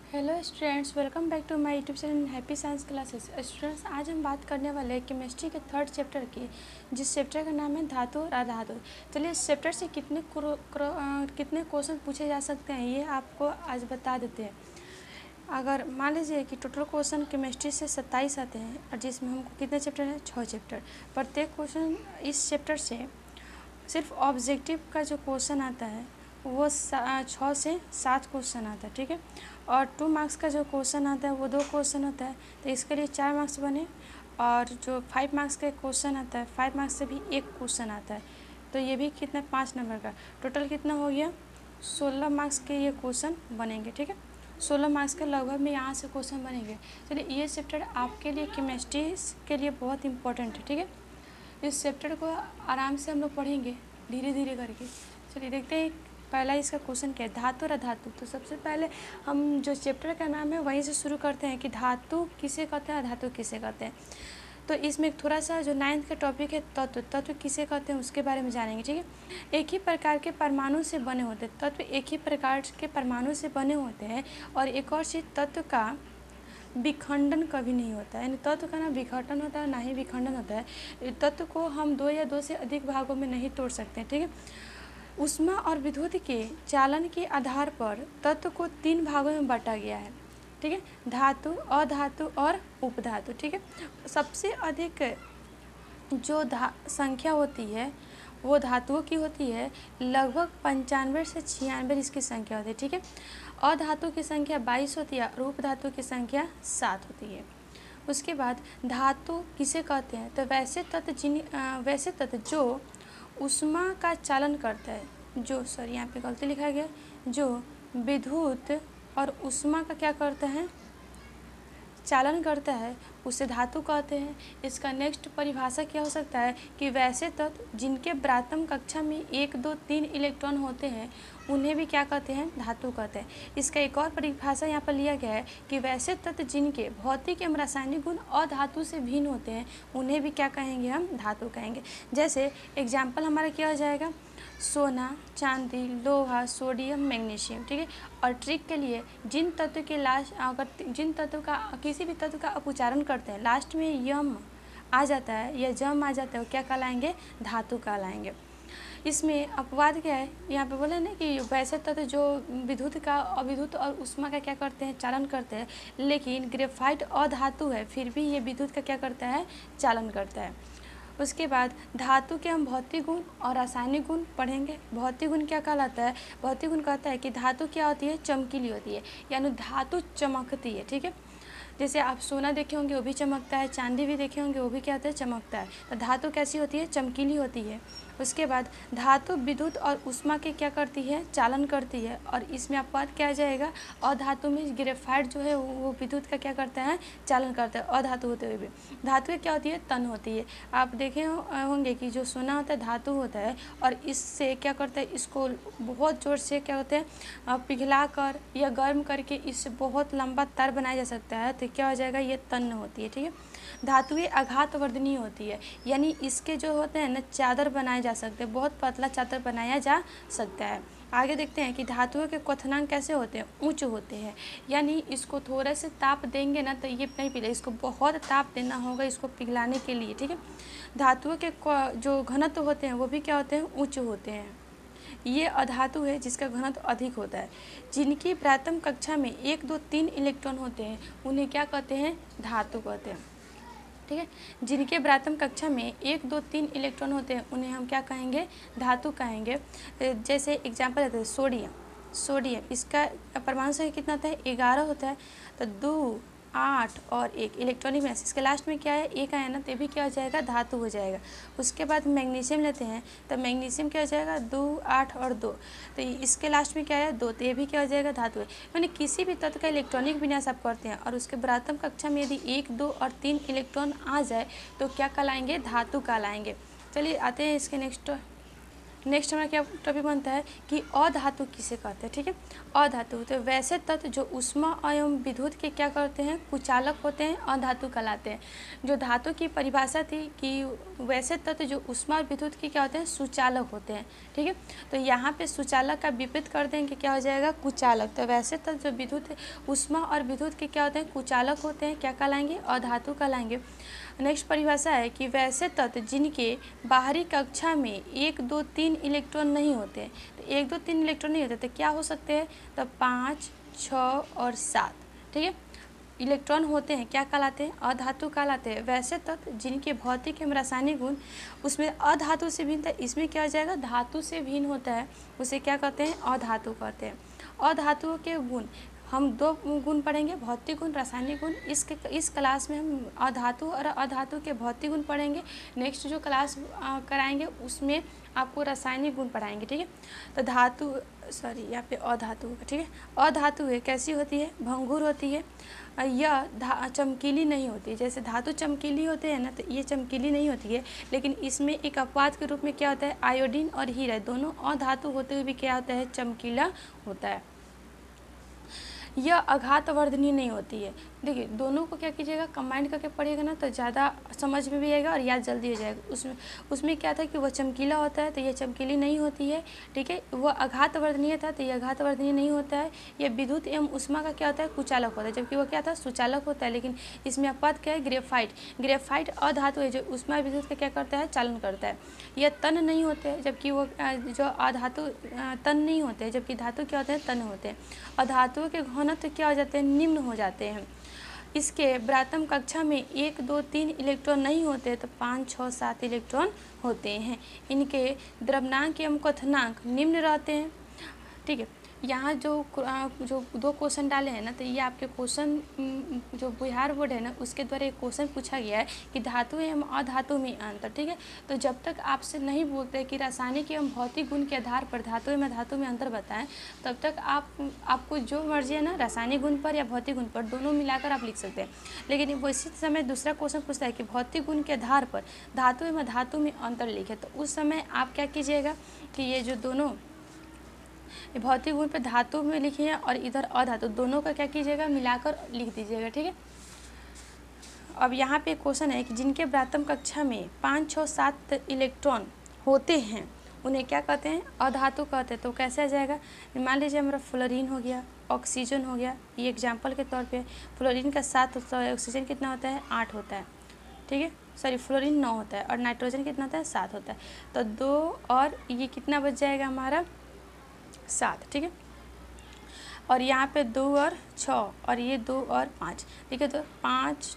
Hello students, welcome back to my YouTube channel happy science classes. Students, आज हम बात करने वाले हैं केमिस्ट्री के थर्ड चैप्टर की, जिस चैप्टर का नाम है धातु और अधातु। चलिए, इस चैप्टर से कितने क्वेश्चन पूछे जा सकते हैं ये आपको आज बता देते हैं। अगर मान लीजिए कि टोटल क्वेश्चन केमिस्ट्री से 27 आते हैं और जिसमें हमको कितने चैप्टर हैं, 6 चैप्टर। प्रत्येक क्वेश्चन इस चैप्टर से सिर्फ ऑब्जेक्टिव का जो क्वेश्चन आता है वो 6 से 7 क्वेश्चन आता है, ठीक है। और 2 मार्क्स का जो क्वेश्चन आता है वो 2 क्वेश्चन होता है, तो इसके लिए 4 मार्क्स बने। और जो 5 मार्क्स का क्वेश्चन आता है, 5 मार्क्स से भी एक क्वेश्चन आता है, तो ये भी कितना 5 नंबर का। टोटल कितना हो गया, 16 मार्क्स के ये क्वेश्चन बनेंगे, ठीक है। 16 मार्क्स के लगभग में यहाँ से क्वेश्चन बनेंगे। चलिए, ये चैप्टर आपके लिए केमिस्ट्री के लिए बहुत इंपॉर्टेंट है, ठीक है। इस चैप्टर को आराम से हम लोग पढ़ेंगे धीरे धीरे करके। चलिए देखते हैं पहला इसका क्वेश्चन क्या है, धातु और अधातु। तो सबसे पहले हम जो चैप्टर का नाम है वहीं से शुरू करते हैं कि धातु किसे कहते हैं, अधातु किसे कहते हैं। तो इसमें थोड़ा सा जो 9th का टॉपिक है तत्व, तत्व किसे कहते हैं उसके बारे में जानेंगे, ठीक है। एक ही प्रकार के परमाणु से बने होते हैं तत्व, एक ही प्रकार के परमाणु से बने होते हैं। और एक और चीज़, तत्व का विखंडन कभी नहीं होता है, यानी तत्व का ना विघटन होता है ना ही विखंडन होता है। तत्व को हम 2 या 2 से अधिक भागों में नहीं तोड़ सकते, ठीक है। ऊष्मा और विद्युत के चालन के आधार पर तत्व को 3 भागों में बांटा गया है, ठीक है। धातु, अधातु और उपधातु, ठीक है। सबसे अधिक जो संख्या होती है वो धातुओं की होती है, लगभग 95 से 96 इसकी संख्या होती है, ठीक है। अधातु की संख्या 22 होती है और उपधातु की संख्या 7 होती है। उसके बाद धातु किसे कहते हैं, तो वैसे तत्व जो ऊष्मा का चालन करता है, यहाँ पे गलती लिखा गया, जो विद्युत और ऊष्मा का क्या करता है, चालन करता है, उसे धातु कहते हैं। इसका नेक्स्ट परिभाषा क्या हो सकता है कि वैसे तत्व जिनके प्राथम कक्षा में 1, 2, 3 इलेक्ट्रॉन होते हैं उन्हें भी क्या कहते हैं, धातु कहते हैं। इसका एक और परिभाषा यहाँ पर लिया गया है कि वैसे तत्व जिनके भौतिक एवं रासायनिक गुण अधातु से भिन्न होते हैं उन्हें भी क्या कहेंगे, हम धातु कहेंगे। जैसे एग्जाम्पल हमारा क्या हो जाएगा, सोना, चांदी, लोहा, सोडियम, मैग्नीशियम, ठीक है। और ट्रिक के लिए जिन तत्व के जिन तत्व का किसी भी तत्व का आप उच्चारण करते हैं लास्ट में यम आ जाता है या जम आ जाता है, वो क्या कहलाएंगे, धातु कहलाएंगे। इसमें अपवाद क्या है, यहाँ पे बोले ना कि वैसे तत्व जो विद्युत और ऊष्मा का क्या करते हैं, चालन करते हैं, लेकिन ग्रेफाइट अधातु है फिर भी ये विद्युत का क्या करता है, चालन करता है। उसके बाद धातु के हम भौतिक गुण और रासायनिक गुण पढ़ेंगे। भौतिक गुण क्या कहलाता है, भौतिक गुण कहता है कि धातु क्या होती है, चमकीली होती है, यानी धातु चमकती है, ठीक है। जैसे आप सोना देखे होंगे वो भी चमकता है, चांदी भी देखे होंगे वो भी क्या होता है, चमकता है। तो धातु कैसी होती है, चमकीली होती है। उसके बाद धातु विद्युत और ऊष्मा के क्या करती है, चालन करती है। और इसमें अपवाद क्या आ जाएगा, अधातु में ग्रेफाइट जो है वो विद्युत का क्या करता है, चालन करता है, अधातु होते हुए भी। धातु क्या होती है, तन होती है। आप देखे होंगे कि जो सोना होता है धातु होता है और इससे क्या करता है, इसको बहुत ज़ोर से क्या होता है, पिघला कर या गर्म करके इससे बहुत लंबा तार बनाया जा सकता है, तो क्या हो जाएगा, ये तन होती है, ठीक है। धातुएं आघातवर्धनीय होती है, यानी इसके जो होते हैं ना चादर बनाए जा सकते हैं, बहुत पतला चादर बनाया जा सकता है। आगे देखते हैं कि धातुओं के क्वथनांक कैसे होते हैं, उच्च होते हैं, यानी इसको थोड़े से ताप देंगे ना तो ये नहीं पिघले, इसको बहुत ताप देना होगा इसको पिघलाने के लिए, ठीक है। धातुओं के जो घनत्व होते हैं वो भी क्या होते हैं, उच्च होते हैं। ये अधातु है जिसका घनत्व अधिक होता है। जिनकी प्राथम कक्षा में 1, 2, 3 इलेक्ट्रॉन होते हैं उन्हें क्या कहते हैं, धातु कहते हैं, ठीक है। जिनके प्राथम कक्षा में 1, 2, 3 इलेक्ट्रॉन होते हैं उन्हें हम क्या कहेंगे, धातु कहेंगे। जैसे एग्जाम्पल देते हैं सोडियम इसका परमाणु संख्या कितना होता है, 11 होता है। तो 2, 8 और 1 इलेक्ट्रॉनिक बैलेंस, इसके लास्ट में क्या है, एक आया ना, तो भी क्या हो जाएगा, धातु हो जाएगा। उसके बाद मैग्नीशियम लेते हैं तो मैग्नीशियम क्या हो जाएगा, 2, 8 और 2, तो इसके लास्ट में क्या है, 2, तो ये भी क्या हो जाएगा, धातु है। यानी किसी भी तत्व का इलेक्ट्रॉनिक विन्यास आप करते हैं और उसके प्राथम कक्षा में यदि 1, 2 और 3 इलेक्ट्रॉन आ जाए तो क्या कहलाएंगे, धातु कहलाएंगे। चलिए आते हैं इसके नेक्स्ट नेक्स्ट हमारा क्या टॉपिक बनता है कि अधातु किसे कहते हैं। ठीक है, अधातु तो वैसे तत्व जो ऊष्मा एवं विद्युत के क्या करते हैं, कुचालक होते हैं, अधातु कहलाते हैं। जो धातु की परिभाषा थी कि वैसे तत्व जो ऊष्मा और विद्युत के क्या होते हैं, सुचालक होते हैं। ठीक है, तो यहाँ पे सुचालक का विपरीत कर देंगे, क्या हो जाएगा, कुचालक। तो वैसे तत्व जो विद्युत ऊष्मा और विद्युत के क्या होते हैं, कुचालक होते हैं, क्या कहलाएंगे, अधातु कहलाएंगे। नेक्स्ट परिभाषा है कि वैसे तत्व जिनके बाहरी कक्षा में 1 2 3 इलेक्ट्रॉन नहीं होते, तो 1 2 3 इलेक्ट्रॉन नहीं होते तो क्या हो सकते हैं, तो 5 6 और 7। ठीक है, इलेक्ट्रॉन होते हैं, क्या कहलाते हैं, अधातु कहलाते हैं। वैसे तत्व जिनके भौतिक एवं रासायनिक गुण उसमें अधातु से भिन्न है, इसमें क्या हो जाएगा, धातु से भिन्न होता है, उसे क्या कहते हैं, अधातु कहते हैं। अधातुओं के गुण हम 2 गुण पढ़ेंगे, भौतिक गुण, रासायनिक गुण। इस क्लास में हम अधातु और अधातु के भौतिक गुण पढ़ेंगे। नेक्स्ट जो क्लास कराएंगे उसमें आपको रासायनिक गुण पढ़ाएंगे। ठीक है, तो धातु यहाँ पे अधातु, ठीक है, अधातु है कैसी होती है, भंगुर होती है। यह चमकीली नहीं होती, जैसे धातु चमकीली होते हैं ना, तो ये चमकीली नहीं होती है, लेकिन इसमें एक अपवाद के रूप में क्या होता है, आयोडीन और हीरा दोनों अधातु होते हुए भी क्या होता है, चमकीला होता है। यह आघातवर्धनीय नहीं होती है। देखिए दोनों को क्या कीजिएगा, कंबाइंड करके पढ़िएगा ना तो ज़्यादा समझ में भी आएगा और याद जल्दी हो जाएगा। उसमें क्या था कि वह चमकीला होता है, तो यह चमकीली नहीं होती है। ठीक है, वह आघातवर्धनीय था, तो यह आघातवर्धनीय नहीं होता है। यह विद्युत एवं ऊष्मा का क्या होता है, कुचालक होता है, जबकि वह क्या था, सुचालक होता है। लेकिन इसमें अपवाद क्या है, ग्रेफाइट अधातु है जो ऊष्मा विद्युत का क्या करता है, चालन करता है। यह तन नहीं होते हैं, जबकि वो जो अधातु तन नहीं होते हैं, जबकि धातु क्या होते हैं, तन होते हैं। अधातुओं के घनत्व क्या हो जाते हैं, निम्न हो जाते हैं। इसके ब्रातम कक्षा में 1 2 3 इलेक्ट्रॉन नहीं होते, तो 5 6 7 इलेक्ट्रॉन होते हैं। इनके द्रव्यमान एवं क्वथनांक निम्न रहते हैं। ठीक है, यहाँ जो 2 क्वेश्चन डाले हैं ना, तो ये आपके क्वेश्चन जो बिहार बोर्ड है ना उसके द्वारा एक क्वेश्चन पूछा गया है कि धातु एवं अधातु में अंतर। ठीक है, तो जब तक आपसे नहीं बोलते कि रासायनिक एवं भौतिक गुण के आधार पर धातु एवं धातु में अंतर बताएं, तब तक आपको जो मर्जी है ना, रासायनिक गुण पर या भौतिक गुण पर, दोनों मिलाकर आप लिख सकते हैं। लेकिन इसी समय दूसरा क्वेश्चन पूछता है कि भौतिक गुण के आधार पर धातु एवं धातु में अंतर लिखे, तो उस समय आप क्या कीजिएगा कि ये जो दोनों भौतिक गुण पे धातु में लिखिए और इधर अधातु, दोनों का क्या कीजिएगा, मिलाकर लिख दीजिएगा। ठीक है, अब यहाँ पे क्वेश्चन है कि जिनके ब्रातम कक्षा में 5 6 7 इलेक्ट्रॉन होते हैं उन्हें क्या कहते हैं, अधातु कहते हैं। तो कैसे आ जाएगा, मान लीजिए हमारा फ्लोरीन हो गया, ऑक्सीजन हो गया, ये एग्जाम्पल के तौर पे फ्लोरीन का 7 होता है, ऑक्सीजन कितना होता है, 8 होता है। ठीक है, सॉरी फ्लोरीन 9 होता है और नाइट्रोजन कितना होता है, 7 होता है। तो 2 और ये कितना बच जाएगा हमारा, 7। ठीक है, और यहाँ पे 2 और 6 और ये 2 और 5। ठीक है, तो 5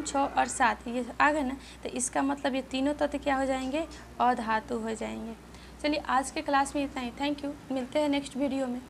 6 और 7 ये आ गए ना, तो इसका मतलब ये तीनों तत्व क्या हो जाएंगे, अधातु हो जाएंगे। चलिए आज के क्लास में इतना ही, थैंक यू, मिलते हैं नेक्स्ट वीडियो में।